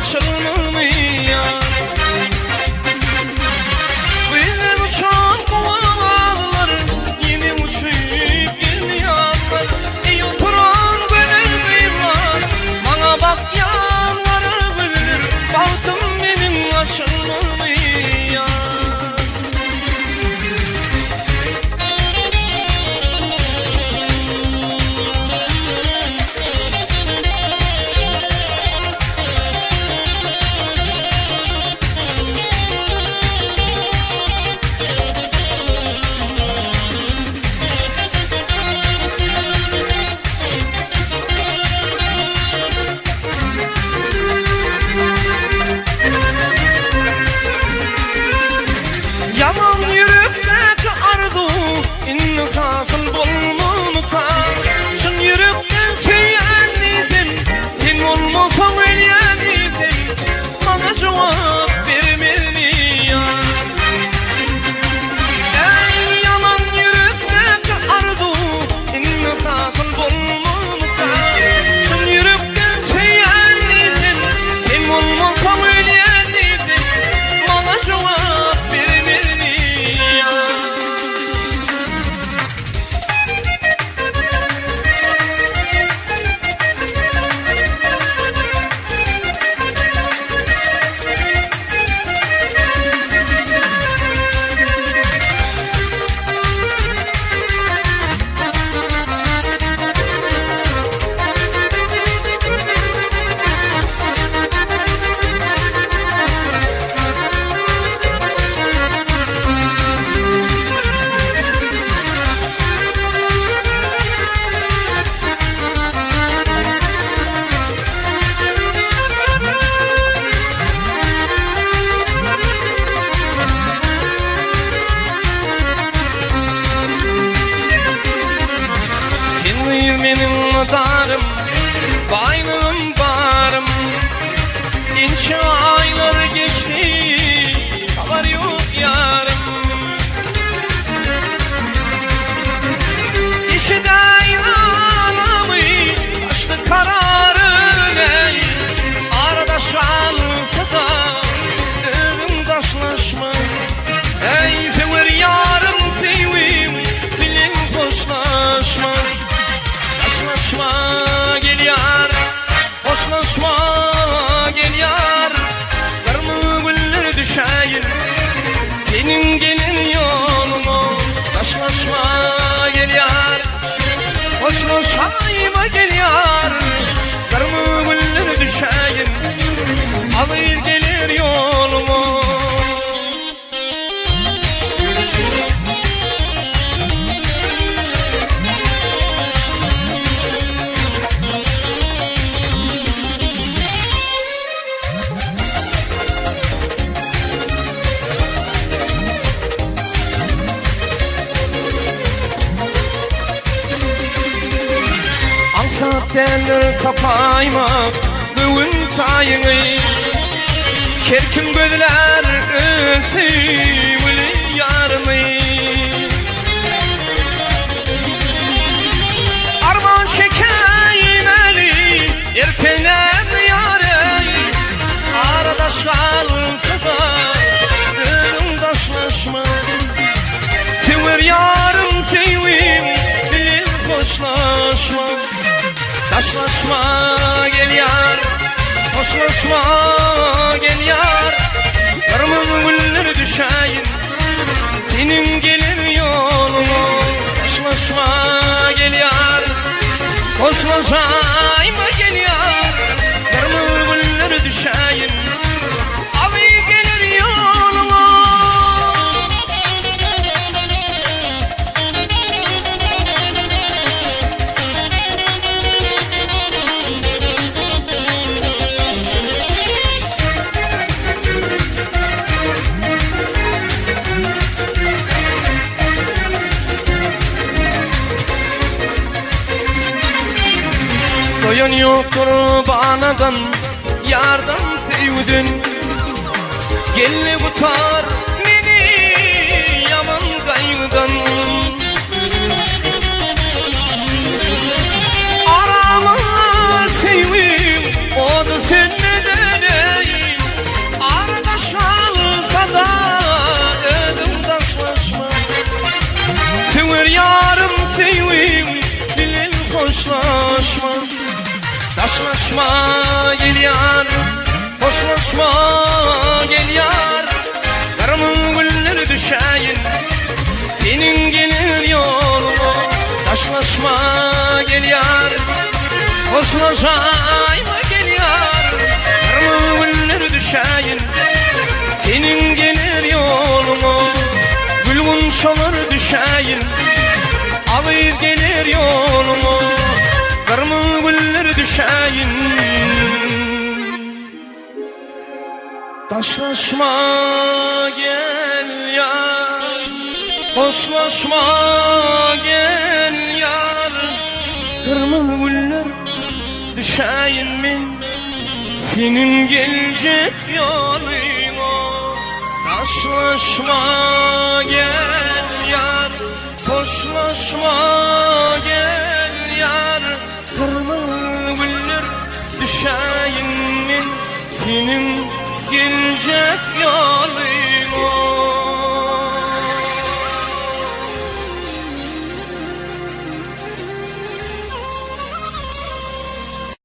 açılmıyor. Benim uçan kovalar yine uçup gelmiyorlar. Ey oturan gönül beyler, bana bak yanları bilir. Bahtım benim açılmıyor. Yaman yürekteki arzu inni kasıl bulmamuka. Şun yürekten söyleyenlisin, sen olmasan öyleyenisin. Bana cevap vermeliyin. Ey yaman yürekteki arzu inni kasıl bulmamuka. Şun yürekten söyleyenlisin, sen olmasan öyleyenisin. Bana cevap benim darım, baynım barım. İnce aylar geçti, haber yok yarım. İşi de inanamı, açtı kararı ey. Arada şansı da, ölüm taşlaşma. Ey sever yarım sevim, bilin hoşlaşma. Hoşlaşma gel yar, hoşlaşma gel yar. Kırmızı güller düşeyim, senin gelin yoluna. Hoşlaşma gel yar, hoşlaşma gel yar. Kırmızı güller düşeyim, alır gelir yoluma. Ansat derler tapayma bugün tayını. Kerkim gözler sevgili yarımı. Arman çekeyim eli ertelen yarı. Arada şalsa da ölüm taşlaşma. Sever yarım sevim, bil hoşlaşma. Taşlaşma gel yar, hoşlaşma gel yar. Kırmızı güller düşeyim, senin gelir yoluna. Taşlaşma gel yar, hoşlaşma gel yar. Kırmızı güller düşeyim, abi gelir yoluna. Doyan yoktur banadan, yardan sevdin. Gel kurtar beni yaman kaygıdan. Arama sevim, o da sen neden ey. Taşlaşma gel yar, hoşlaşma gel yar. Karımın gülleri düşeyin senin gelir yoluna. Taşlaşma gel yar, hoşlaşayma gel yar. Karımın gülleri düşeyin senin gelir yoluna. Gülgün çalır düşeyin alır gelir yoluma. Karımın gülleri düşeyin. Taşlaşma gel yar, hoşlaşma gel yar. Karımın güller düşeyin min senin gelecek yoluna. Taşlaşma gel yar, hoşlaşma gel yar. Kırmızı güller düşeyin min senin gelecek yoluna.